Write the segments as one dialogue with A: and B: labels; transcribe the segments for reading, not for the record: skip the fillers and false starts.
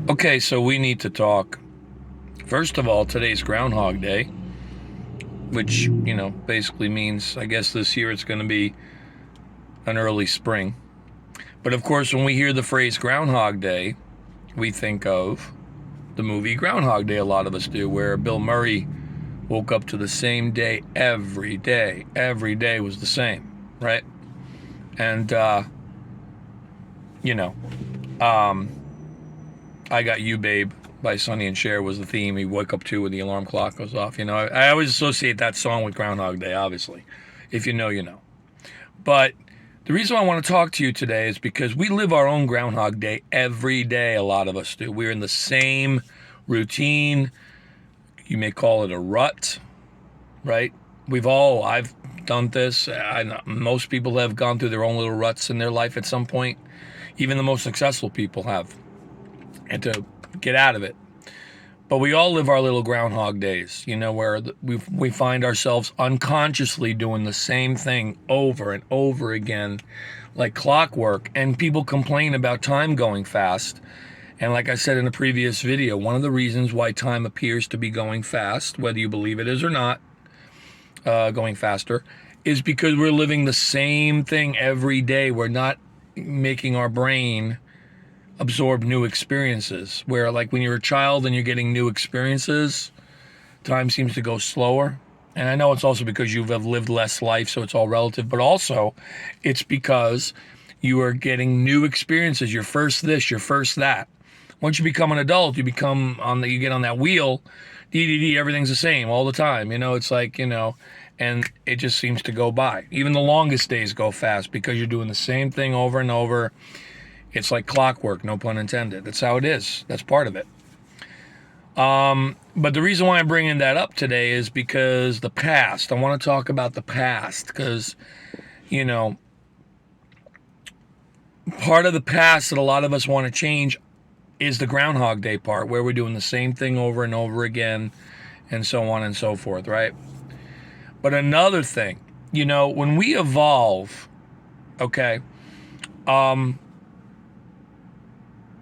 A: Okay, so we need to talk. First of all, today's Groundhog Day, which, basically means, I guess this year it's going to be an early spring. But of course, when we hear the phrase Groundhog Day, we think of the movie Groundhog Day, a lot of us do, where Bill Murray woke up to the same day every day. Every day was the same, right? And, you know, um, I Got You, Babe by Sonny and Cher was the theme he woke up to when the alarm clock goes off. I always associate that song with Groundhog Day, obviously. If you know, you know. But the reason I want to talk to you today is because we live our own Groundhog Day every day, a lot of us do. We're in the same routine. You may call it a rut, right? I've done this. Most people have gone through their own little ruts in their life at some point. Even the most successful people have. And to get out of it. But we all live our little Groundhog Days, where we find ourselves unconsciously doing the same thing over and over again, like clockwork. And people complain about time going fast. And like I said in a previous video, one of the reasons why time appears to be going fast, whether you believe it is or not, going faster, is because we're living the same thing every day. We're not making our brain absorb new experiences, where like when you're a child and you're getting new experiences, time seems to go slower. And I know it's also because you have lived less life, so it's all relative, but also it's because you are getting new experiences. Your first this, your first that. Once you become an adult, you get on that wheel, everything's the same all the time. It's like, and it just seems to go by. Even the longest days go fast because you're doing the same thing over and over. It's like clockwork, no pun intended. That's how it is. That's part of it. But the reason why I'm bringing that up today is because the past. I want to talk about the past because, part of the past that a lot of us want to change is the Groundhog Day part, where we're doing the same thing over and over again and so on and so forth, right? But another thing, when we evolve, okay,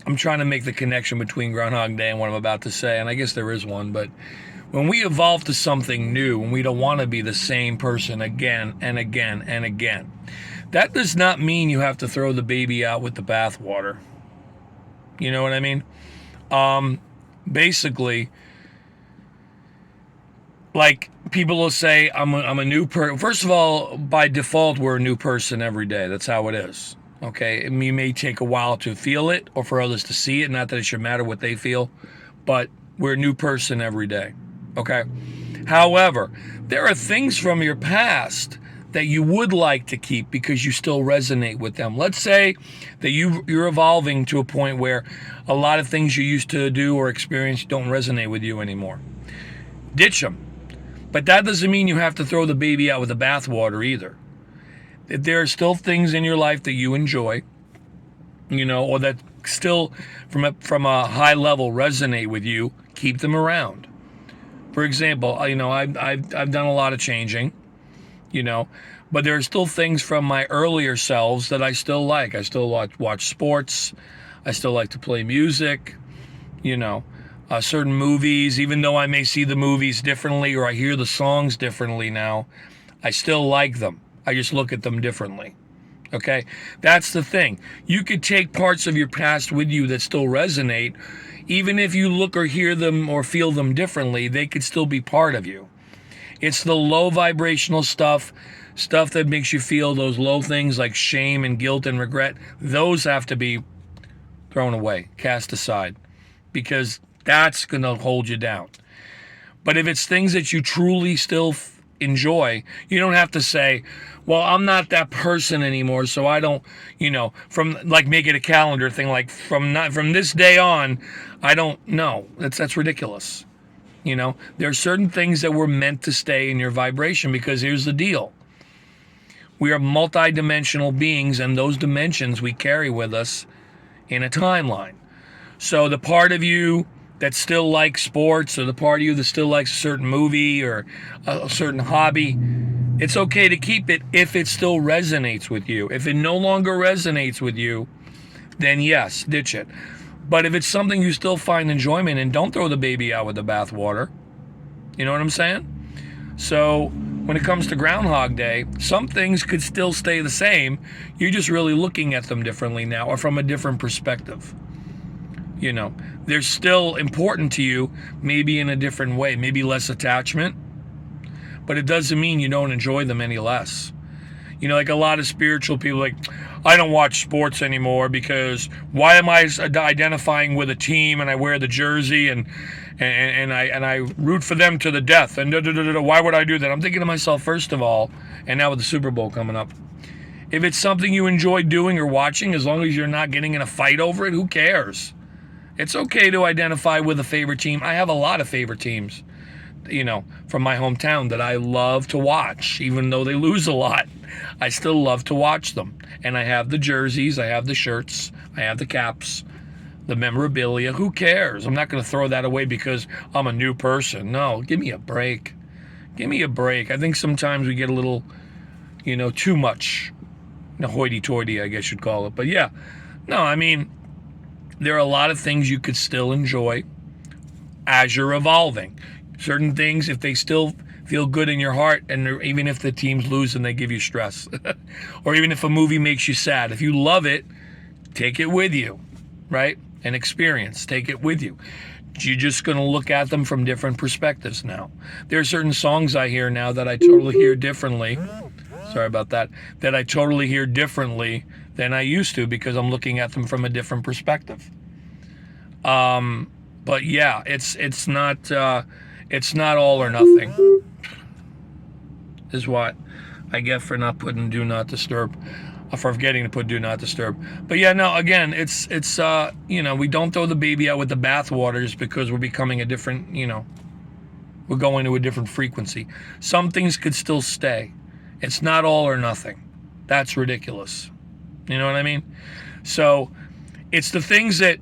A: I'm trying to make the connection between Groundhog Day and what I'm about to say, and I guess there is one, but when we evolve to something new and we don't want to be the same person again and again and again, that does not mean you have to throw the baby out with the bathwater. You know what I mean? Basically, like people will say, I'm a new person. First of all, by default, we're a new person every day. That's how it is. Okay, it may take a while to feel it or for others to see it. Not that it should matter what they feel, but we're a new person every day. Okay. However, there are things from your past that you would like to keep because you still resonate with them. Let's say that you're evolving to a point where a lot of things you used to do or experience don't resonate with you anymore. Ditch them. But that doesn't mean you have to throw the baby out with the bathwater either. There are still things in your life that you enjoy, or that still from a high level resonate with you. Keep them around. For example, I've done a lot of changing, but there are still things from my earlier selves that I still like. I still watch sports. I still like to play music, certain movies, even though I may see the movies differently or I hear the songs differently now, I still like them. I just look at them differently. Okay? That's the thing. You could take parts of your past with you that still resonate. Even if you look or hear them or feel them differently, they could still be part of you. It's the low vibrational stuff that makes you feel those low things like shame and guilt and regret. Those have to be thrown away, cast aside, because that's going to hold you down. But if it's things that you truly still enjoy, you don't have to say, well, I'm not that person anymore, so I don't, from like make it a calendar thing, like from this day on, I don't know. That's ridiculous. There are certain things that were meant to stay in your vibration because here's the deal. We are multidimensional beings, and those dimensions we carry with us in a timeline. So the part of you that still likes sports, or the part of you that still likes a certain movie or a certain hobby, it's okay to keep it if it still resonates with you. If it no longer resonates with you, then yes, ditch it. But if it's something you still find enjoyment in, don't throw the baby out with the bathwater. You know what I'm saying? So when it comes to Groundhog Day, some things could still stay the same. You're just really looking at them differently now, or from a different perspective. You know, they're still important to you, maybe in a different way, maybe less attachment, but it doesn't mean you don't enjoy them any less. You know, like a lot of spiritual people, like, I don't watch sports anymore because why am I identifying with a team and I wear the jersey and I root for them to the death and why would I do that? I'm thinking to myself, first of all, and now with the Super Bowl coming up, if it's something you enjoy doing or watching, as long as you're not getting in a fight over it, who cares? It's okay to identify with a favorite team. I have a lot of favorite teams, you know, from my hometown that I love to watch, even though they lose a lot. I still love to watch them. And I have the jerseys, I have the shirts, I have the caps, the memorabilia. Who cares? I'm not going to throw that away because I'm a new person. No, give me a break. Give me a break. I think sometimes we get a little, you know, too much, hoity-toity, I guess you'd call it. But yeah, no, I mean, there are a lot of things you could still enjoy as you're evolving. Certain things, if they still feel good in your heart, and even if the teams lose and they give you stress, or even if a movie makes you sad, if you love it, take it with you, right? An experience, take it with you. You're just going to look at them from different perspectives now. There are certain songs I hear now that I totally hear differently. Sorry about that. That I totally hear differently than I used to because I'm looking at them from a different perspective. But yeah, it's not all or nothing. Is what I get for not putting do not disturb, for forgetting to put do not disturb. But yeah, no, again, it's you know, we don't throw the baby out with the bathwater just because we're becoming a different, you know, we're going to a different frequency. Some things could still stay. It's not all or nothing. That's ridiculous. You know what I mean? So it's the things that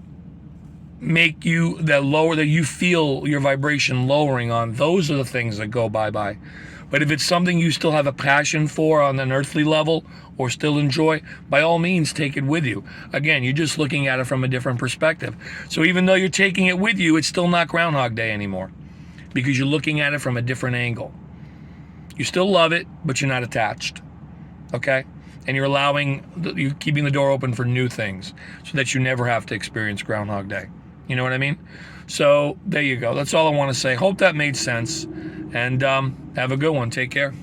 A: make you, that you feel your vibration lowering on, those are the things that go bye-bye. But if it's something you still have a passion for on an earthly level or still enjoy, by all means, take it with you. Again, you're just looking at it from a different perspective. So even though you're taking it with you, it's still not Groundhog Day anymore because you're looking at it from a different angle. You still love it, but you're not attached, okay? And you're keeping the door open for new things so that you never have to experience Groundhog Day. You know what I mean? So there you go. That's all I want to say. Hope that made sense. And have a good one. Take care.